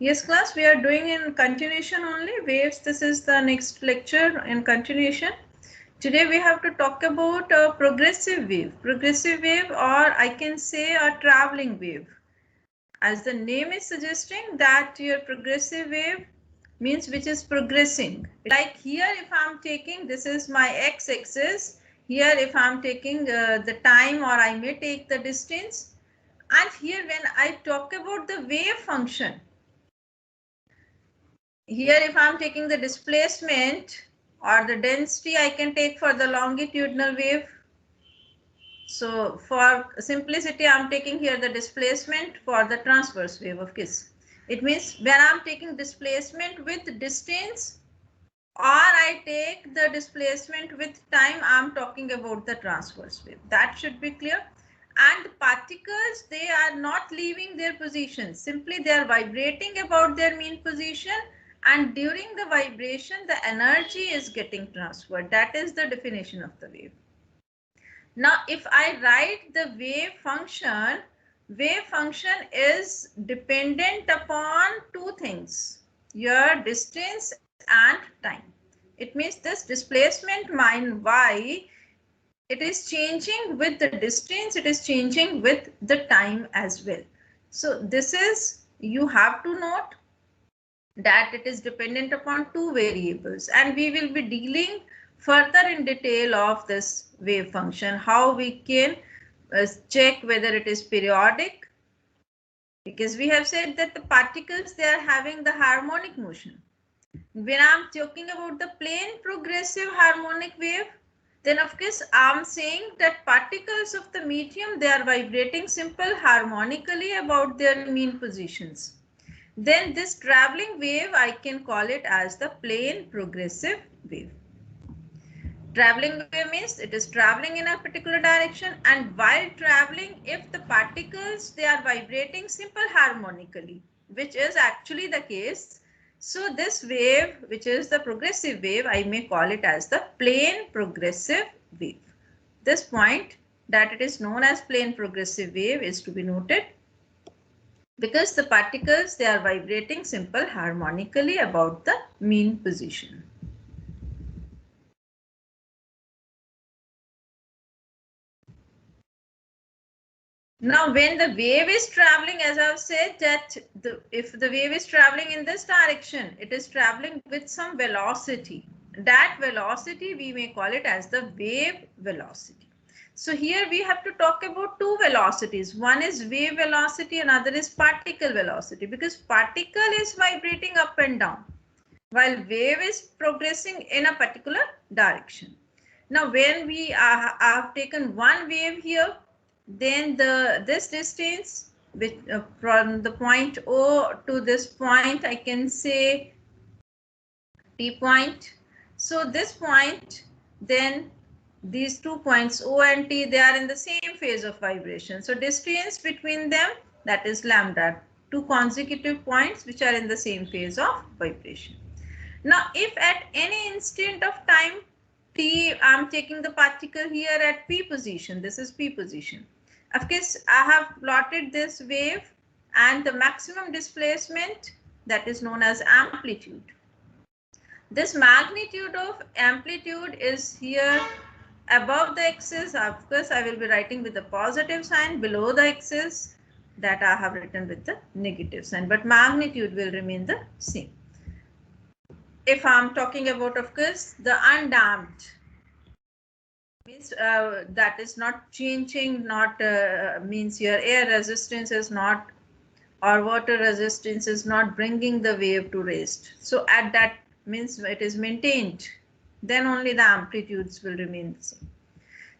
Yes, class, we are doing in continuation only. Waves, this is the next lecture in continuation. Today we have to talk about a progressive wave. Progressive wave, or I can say a traveling wave. As the name is suggesting that your progressive wave means which is progressing. Like here, if I'm taking, this is my x-axis. Here, if I'm taking the time, or I may take the distance. And here, when I talk about the wave function, here if I'm taking the displacement or the density, I can take for the longitudinal wave. So for simplicity, I'm taking here the displacement for the transverse wave of KISS. It means when I'm taking displacement with distance, or I take the displacement with time, I'm talking about the transverse wave. That should be clear. And particles, they are not leaving their position. Simply they are vibrating about their mean position, and during the vibration, the energy is getting transferred. That is the definition of the wave. Now, if I write the wave function is dependent upon two things, your distance and time. It means this displacement mine y, it is changing with the distance, it is changing with the time as well. So this is, you have to note that it is dependent upon two variables, and we will be dealing further in detail of this wave function, how we can check whether it is periodic, because we have said that the particles, they are having the harmonic motion. When I'm talking about the plane progressive harmonic wave, then of course I'm saying that particles of the medium, they are vibrating simple harmonically about their mean positions. Then this traveling wave, I can call it as the plane progressive wave. Traveling wave means it is traveling in a particular direction, and while traveling, if the particles, they are vibrating simple harmonically, which is actually the case. So this wave, which is the progressive wave, I may call it as the plane progressive wave. This point that it is known as plane progressive wave is to be noted, because the particles, they are vibrating simple harmonically about the mean position. Now, when the wave is traveling, as I've said, that if the wave is traveling in this direction, it is traveling with some velocity. That velocity, we may call it as the wave velocity. So here we have to talk about two velocities. One is wave velocity, another is particle velocity, because particle is vibrating up and down, while wave is progressing in a particular direction. Now, when we have taken one wave here, then this distance, which from the point O to this point, I can say T point. So this point, then these 2 points O and T, they are in the same phase of vibration. So distance between them, that is lambda, two consecutive points which are in the same phase of vibration. Now, if at any instant of time t, I'm taking the particle here at p position, this is p position. Of course, I have plotted this wave and the maximum displacement, that is known as amplitude. This magnitude of amplitude is here above the axis. Of course, I will be writing with the positive sign. Below the axis, that I have written with the negative sign, but magnitude will remain the same. If I'm talking about, of course, the undamped, means that is not changing, not means your air resistance is not, or water resistance is not bringing the wave to rest. So at that means it is maintained, then only the amplitudes will remain the same.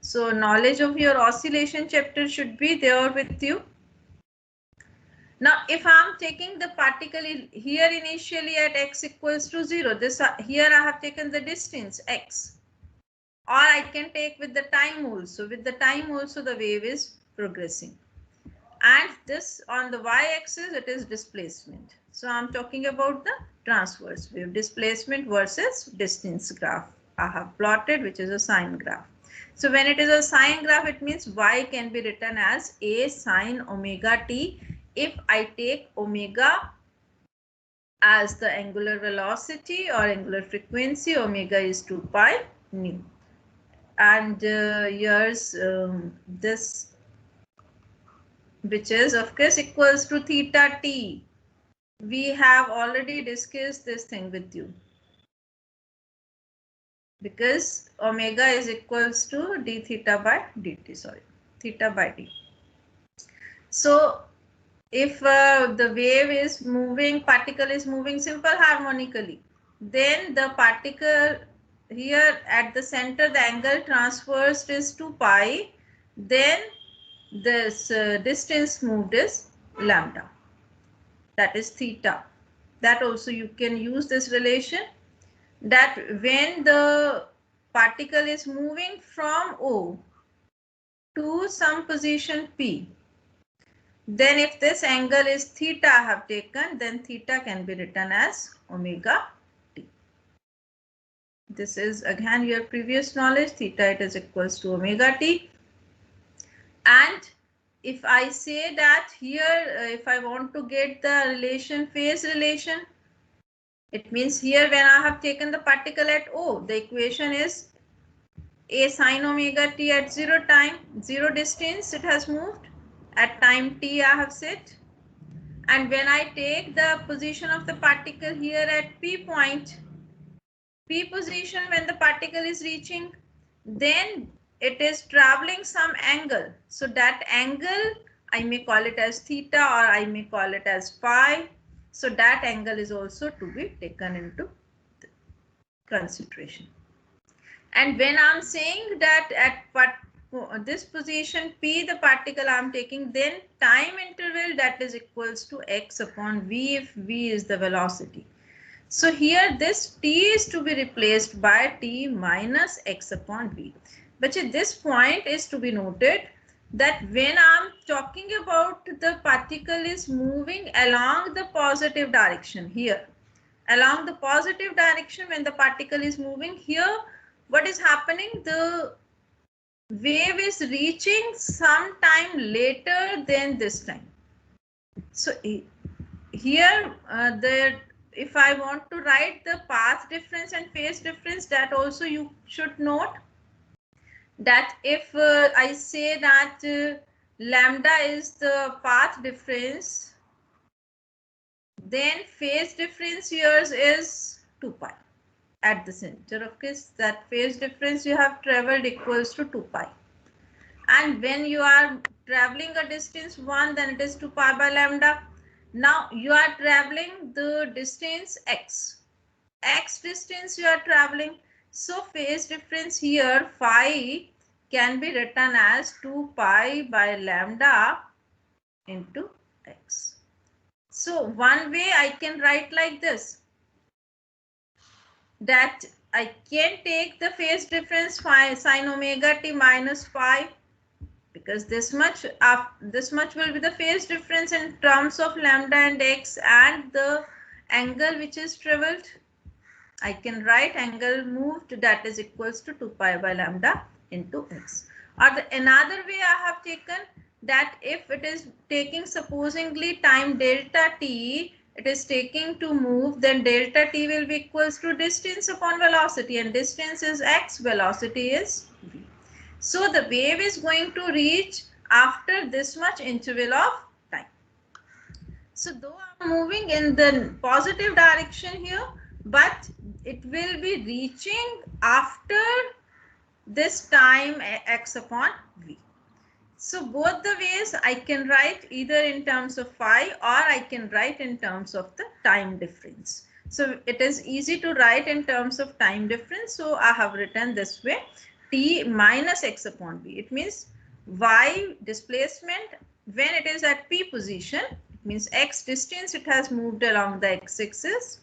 So knowledge of your oscillation chapter should be there with you. Now, if I'm taking the particle here initially at x equals to 0, this here I have taken the distance x, or I can take with the time also. With the time also, the wave is progressing. And this on the y-axis, it is displacement. So I'm talking about the transverse wave, displacement versus distance graph I have plotted, which is a sine graph. So when it is a sine graph, it means y can be written as a sine omega t. If I take omega as the angular velocity or angular frequency. Omega is 2 pi nu. And here's this, which is of course equals to theta t. We have already discussed this thing with you, because omega is equals to d theta by dt, theta by d. So if the wave is moving, particle is moving simple harmonically, then the particle here at the center, the angle transversed is 2 pi, then this distance moved is lambda, that is theta. That also you can use this relation, that when the particle is moving from O to some position P, then if this angle is theta I have taken, then theta can be written as omega t. This is again your previous knowledge. Theta, it is equals to omega t. And if I say that here, if I want to get the relation, phase relation, it means here when I have taken the particle at O, the equation is a sine omega t at 0 time, 0 distance it has moved, at time t I have set. And when I take the position of the particle here at P point, P position when the particle is reaching, then it is traveling some angle. So that angle I may call it as theta, or I may call it as phi. So that angle is also to be taken into consideration. And when I'm saying that at this position P, the particle I'm taking, then time interval that is equals to x upon v, if v is the velocity. So here this t is to be replaced by t minus x upon v. But at this point is to be noted that when I'm talking about the particle is moving along the positive direction here, along the positive direction, when the particle is moving here, what is happening? The wave is reaching some time later than this time. So here if I want to write the path difference and phase difference, that also you should note that if I say that lambda is the path difference, then phase difference here is 2 pi. At the center of this, that phase difference you have traveled equals to 2 pi. And when you are traveling a distance 1, then it is 2 pi by lambda. Now you are traveling the distance x. X distance you are traveling. So phase difference here, phi, can be written as 2 pi by lambda into x. So one way I can write like this, that I can take the phase difference phi sine omega t minus phi, because this much will be the phase difference in terms of lambda and x and the angle which is traveled. I can write angle moved, that is equals to 2 pi by lambda into x. Or another way I have taken, that if it is taking supposingly time delta t, it is taking to move, then delta t will be equals to distance upon velocity, and distance is x, velocity is v. So the wave is going to reach after this much interval of time. So though I'm moving in the positive direction here, but it will be reaching after this time x upon v. So both the ways I can write either in terms of phi, or I can write in terms of the time difference. So it is easy to write in terms of time difference. So I have written this way, t minus x upon v. It means y displacement when it is at p position, it means x distance it has moved along the x-axis.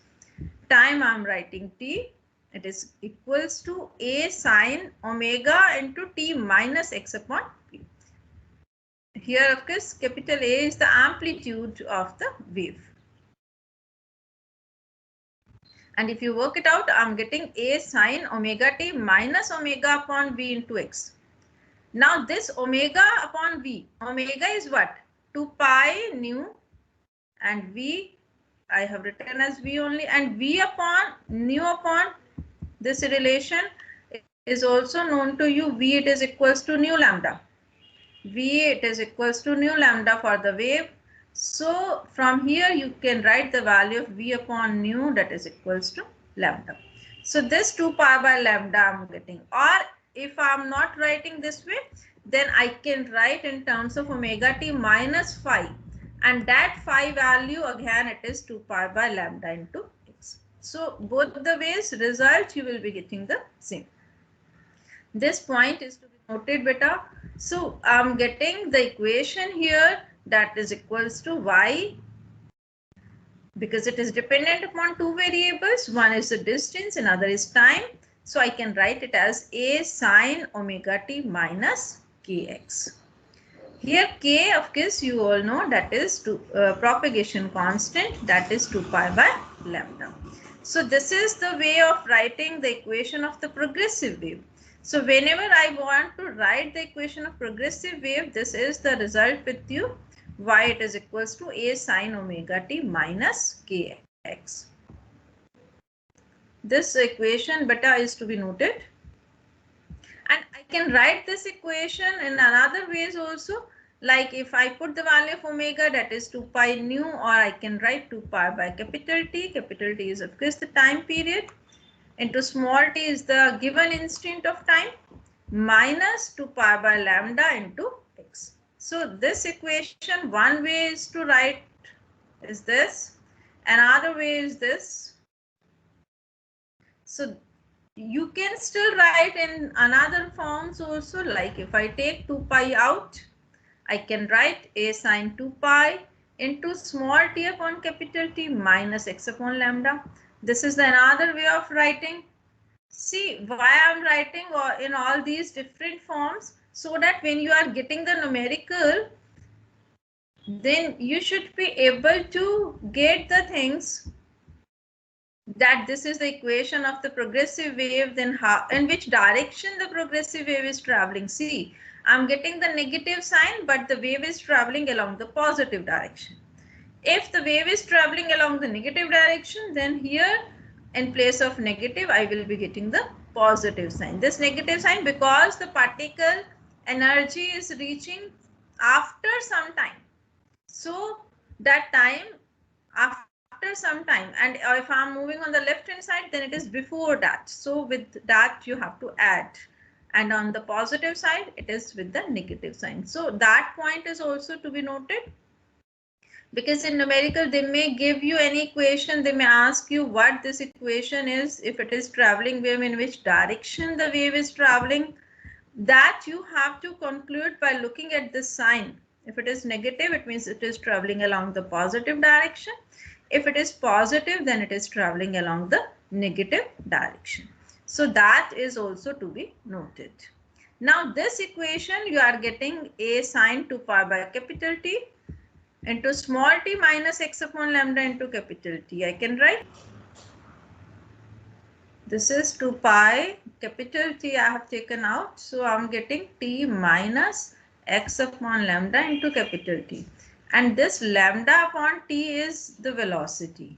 Time I'm writing t, it is equals to a sine omega into t minus x upon p. Here of course capital A is the amplitude of the wave. And if you work it out, I'm getting a sine omega t minus omega upon v into x. Now this omega upon v, omega is what? 2 pi nu, and v I have written as V only, and V upon nu upon this relation is also known to you. V it is equals to nu lambda. V it is equals to nu lambda for the wave. So from here you can write the value of V upon nu, that is equals to lambda. So this 2 pi by lambda I'm getting. Or if I'm not writing this way, then I can write in terms of omega t minus phi. And that phi value again it is 2 pi by lambda into x. So both the ways result you will be getting the same. This point is to be noted, beta. So I'm getting the equation here that is equals to y, because it is dependent upon two variables. One is the distance, another is time. So I can write it as a sine omega t minus kx. Here k, of course, you all know that is propagation constant, that is 2 pi by lambda. So this is the way of writing the equation of the progressive wave. So whenever I want to write the equation of progressive wave, this is the result with you. Y it is equals to a sine omega t minus kx. This equation beta is to be noted. And I can write this equation in another ways also. Like if I put the value of omega, that is 2 pi nu, or I can write 2 pi by capital T. Capital T is of course the time period, into small t is the given instant of time, minus 2 pi by lambda into x. So this equation, one way is to write is this, another way is this. So you can still write in another forms also, like if I take 2 pi out, I can write a sine 2 pi into small t upon capital T minus x upon lambda. This is the another way of writing. See why I'm writing in all these different forms, so that when you are getting the numerical, then you should be able to get the things that this is the equation of the progressive wave, then how, in which direction the progressive wave is traveling. See, I'm getting the negative sign, but the wave is traveling along the positive direction. If the wave is traveling along the negative direction, then here in place of negative, I will be getting the positive sign. This negative sign because the particle energy is reaching after some time. So that time after some time, and if I'm moving on the left hand side, then it is before that. So with that you have to add, and on the positive side it is with the negative sign. So that point is also to be noted, because in numerical they may give you any equation, they may ask you what this equation is, if it is traveling wave, in which direction the wave is traveling. That you have to conclude by looking at the sign. If it is negative, it means it is traveling along the positive direction. If it is positive, then it is traveling along the negative direction. So that is also to be noted. Now this equation you are getting a sine 2 pi by capital T into small t minus x upon lambda into capital T. I can write this is 2 pi, capital T I have taken out. So I'm getting t minus x upon lambda into capital T. And this lambda upon t is the velocity.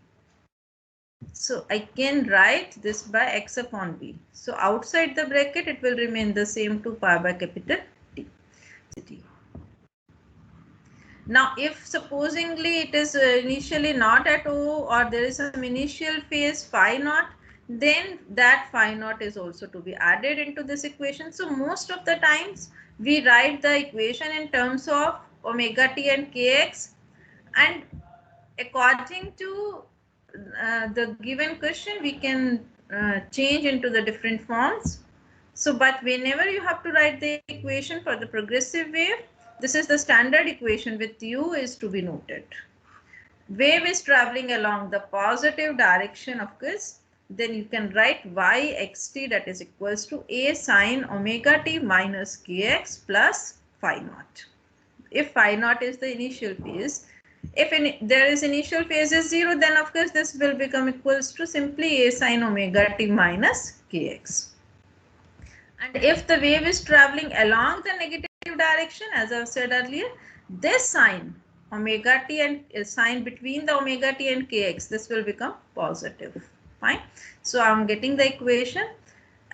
So I can write this by x upon v. So outside the bracket, it will remain the same 2 pi by capital T. Now, if supposingly it is initially not at O, or there is some initial phase phi naught, then that phi naught is also to be added into this equation. So most of the times we write the equation in terms of omega t and kx, and according to the given question we can change into the different forms. So but whenever you have to write the equation for the progressive wave, this is the standard equation with u is to be noted. Wave is traveling along the positive direction, of course, then you can write y xt, that is equals to a sine omega t minus kx plus phi naught. If phi naught is the initial phase, if there is initial phase is 0, then of course this will become equals to simply a sine omega t minus kx. And if the wave is traveling along the negative direction, as I've said earlier, this sign omega t and sign between the omega t and kx, this will become positive. Fine. So I'm getting the equation.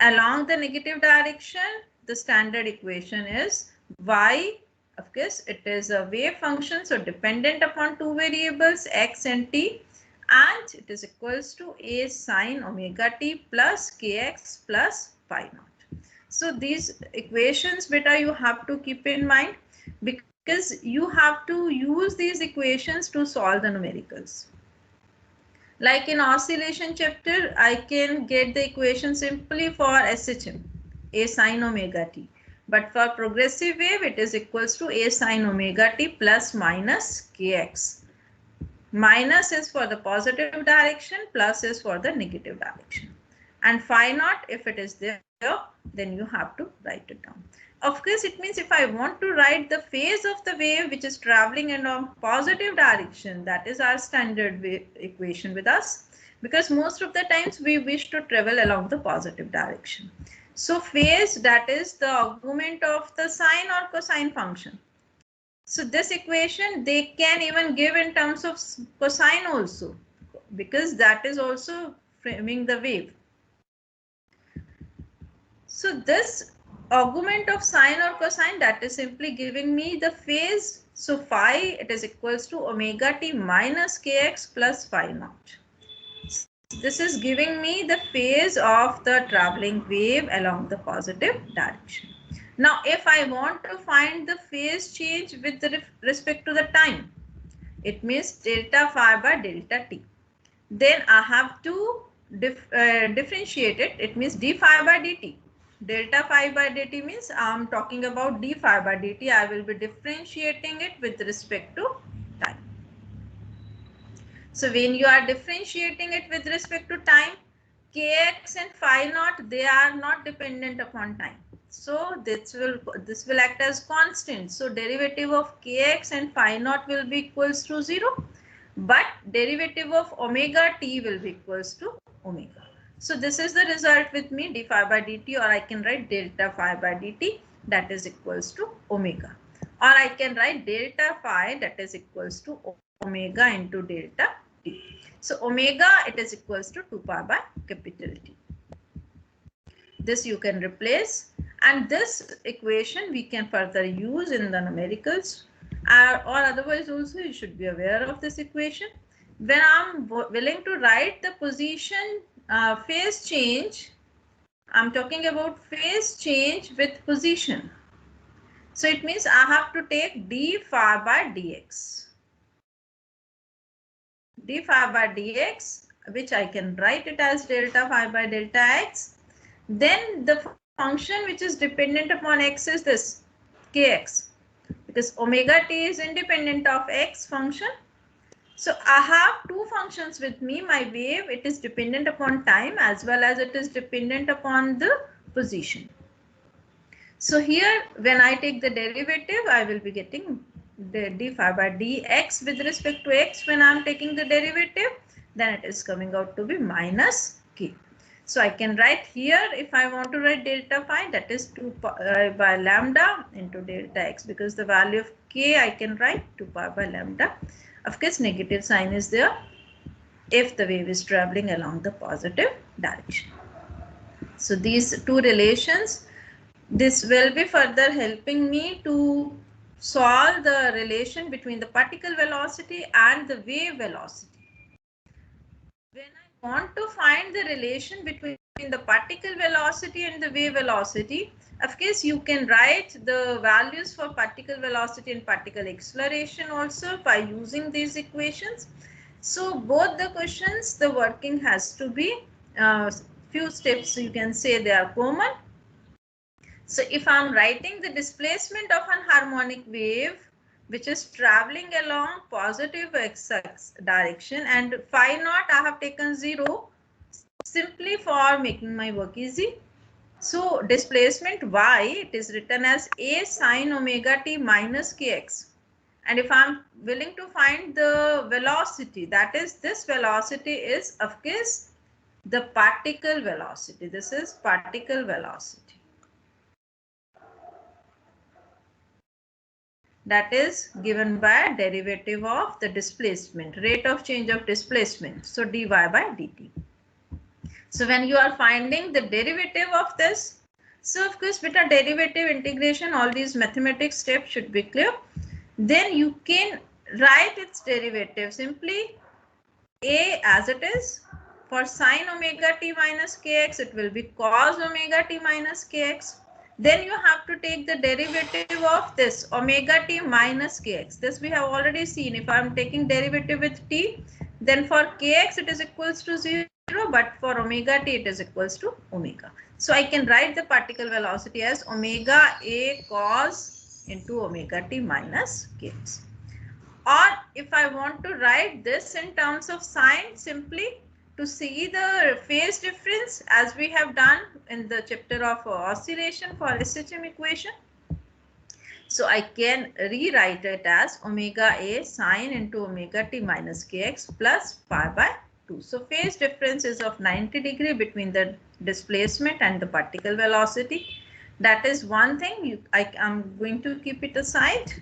Along the negative direction, the standard equation is y. Of course, it is a wave function, so dependent upon two variables x and t, and it is equals to a sine omega t plus kx plus phi naught. So these equations, beta, you have to keep in mind, because you have to use these equations to solve the numericals. Like in oscillation chapter, I can get the equation simply for SHM, a sine omega t. But for progressive wave, it is equals to a sine omega t plus minus kx. Minus is for the positive direction, plus is for the negative direction. And phi naught, if it is there, then you have to write it down. Of course, it means if I want to write the phase of the wave which is traveling in a positive direction, that is our standard wave equation with us, because most of the times we wish to travel along the positive direction. So phase, that is the augment of the sine or cosine function. So this equation they can even give in terms of cosine also, because that is also framing the wave. So this augment of sine or cosine, that is simply giving me the phase. So phi, it is equals to omega t minus kx plus phi naught. This is giving me the phase of the traveling wave along the positive direction. Now, if I want to find the phase change with respect to the time, it means delta phi by delta t. Then I have to differentiate it. It means d phi by dt. Delta phi by dt means I am talking about d phi by dt. I will be differentiating it with respect to time. So when you are differentiating it with respect to time, kx and phi naught, they are not dependent upon time. So this will act as constant. So derivative of kx and phi naught will be equals to 0. But derivative of omega t will be equals to omega. So this is the result with me, d phi by dt, or I can write delta phi by dt, that is equals to omega. Or I can write delta phi, that is equals to omega into delta t. So omega, it is equals to 2 pi by capital T. This you can replace, and this equation we can further use in the numericals, or otherwise also you should be aware of this equation. When I'm willing to write the position phase change, I'm talking about phase change with position. So it means I have to take d phi by dx. D phi by dx, which I can write it as delta phi by delta x. Then the function which is dependent upon x is this kx, because omega t is independent of x function. So I have two functions with me. My wave, it is dependent upon time as well as it is dependent upon the position. So here when I take the derivative, I will be getting the d phi by dx with respect to x. When I am taking the derivative, then it is coming out to be minus k. So I can write here, if I want to write delta phi, that is 2 pi by lambda into delta x, because the value of k I can write 2 pi by lambda. Of course, negative sign is there if the wave is traveling along the positive direction. So these two relations, this will be further helping me to solve the relation between the particle velocity and the wave velocity. When I want to find the relation between the particle velocity and the wave velocity, of course you can write the values for particle velocity and particle acceleration also by using these equations. So both the questions, the working has to be few steps, you can say they are common. So if I'm writing the displacement of an harmonic wave which is traveling along positive x direction, and phi naught I have taken 0 simply for making my work easy. So displacement y, it is written as a sine omega t minus kx. And if I'm willing to find the velocity, that is this velocity is of course the particle velocity. This is particle velocity. that is given by derivative of the displacement, rate of change of displacement. So dy by dt. So when you are finding the derivative of this, so of course with a derivative integration, all these mathematics steps should be clear. Then you can write its derivative simply a as it is. For sine omega t minus kx, it will be cos omega t minus kx. Then you have to take the derivative of this omega t minus kx. This we have already seen. If I am taking derivative with t, then for kx it is equals to 0, but for omega t it is equals to omega. So I can write the particle velocity as omega a cos into omega t minus kx. Or if I want to write this in terms of sine, simply to see the phase difference as we have done in the chapter of oscillation for SHM equation. So I can rewrite it as omega a sine into omega t minus kx plus pi by 2. So phase difference is of 90 degree between the displacement and the particle velocity. That is one thing. I am going to keep it aside.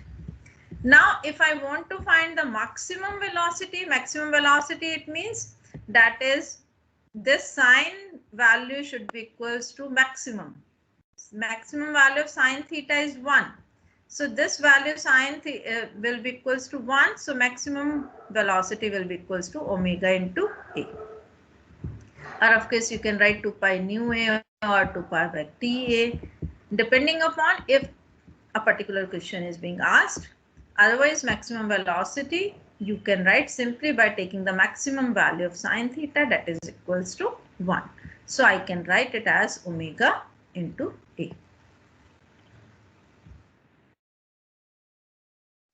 Now, if I want to find the maximum velocity it means that is this sine value should be equals to maximum. Maximum value of sine theta is 1. So this value sine will be equals to 1. So maximum velocity will be equals to omega into a. Or of course you can write 2 pi nu a or 2 pi by t a, depending upon if a particular question is being asked. Otherwise, maximum velocity you can write simply by taking the maximum value of sine theta, that is equals to 1. So I can write it as omega into a.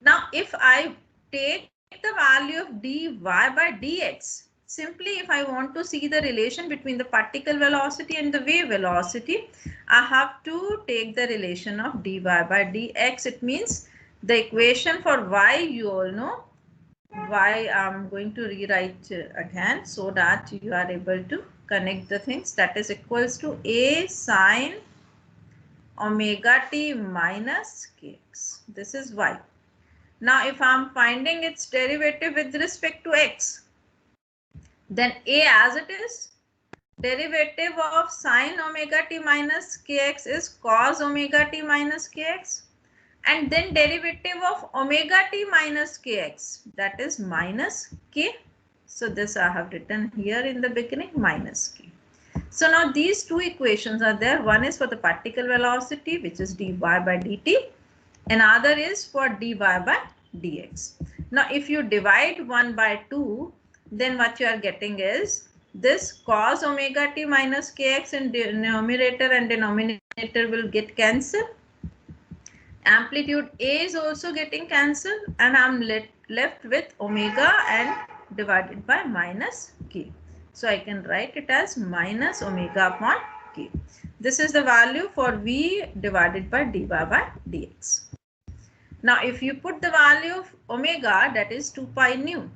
Now, if I take the value of dy by dx, simply if I want to see the relation between the particle velocity and the wave velocity, I have to take the relation of dy by dx. It means the equation for y, you all know. Y I'm going to rewrite again so that you are able to connect the things. That is equals to a sine omega t minus kx. This is y. Now if I'm finding its derivative with respect to x, then a as it is, derivative of sine omega t minus kx is cos omega t minus kx. And then derivative of omega t minus kx, that is minus k. So this I have written here in the beginning, minus k. So now these two equations are there. One is for the particle velocity, which is dy by dt. Another is for dy by dx. Now if you divide 1 by 2, then what you are getting is this cos omega t minus kx in numerator and denominator will get cancelled. Amplitude A is also getting cancelled, and I'm left with omega and divided by minus k. So I can write it as minus omega upon k. This is the value for v divided by dy by dx. Now if you put the value of omega, that is 2 pi nu,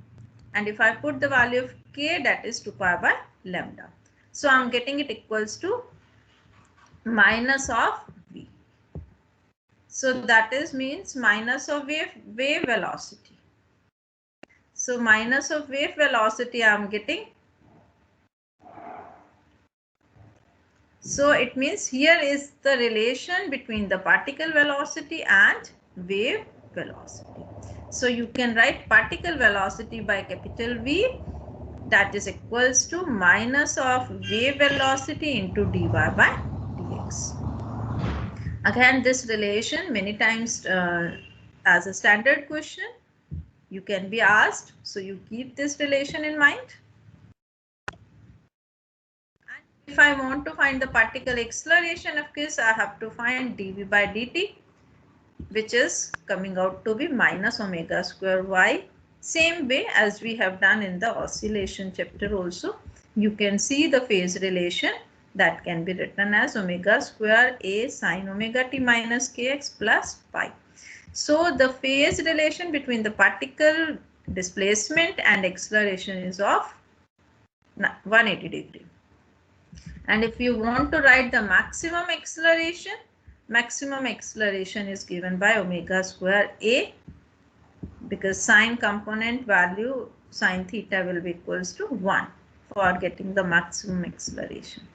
and if I put the value of k, that is 2 pi by lambda. So I'm getting it equals to minus of v. So that is means minus of wave velocity. So minus of wave velocity I am getting. So it means here is the relation between the particle velocity and wave velocity. So you can write particle velocity by capital V, that is equals to minus of wave velocity into dy by dx. Again, this relation many times as a standard question you can be asked, so you keep this relation in mind. And if I want to find the particle acceleration, of course I have to find dv by dt, which is coming out to be minus omega square y. Same way as we have done in the oscillation chapter also, you can see the phase relation that can be written as omega square a sine omega t minus kx plus pi. So the phase relation between the particle displacement and acceleration is of 180 degree. And if you want to write the maximum acceleration, maximum acceleration is given by omega square a, because sine component value sine theta will be equals to 1 for getting the maximum acceleration.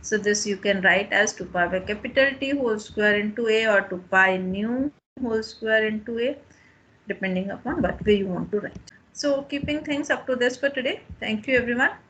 So this you can write as 2 pi by capital T whole square into a, or 2 pi nu whole square into a, depending upon what way you want to write. So keeping things up to this for today. Thank you everyone.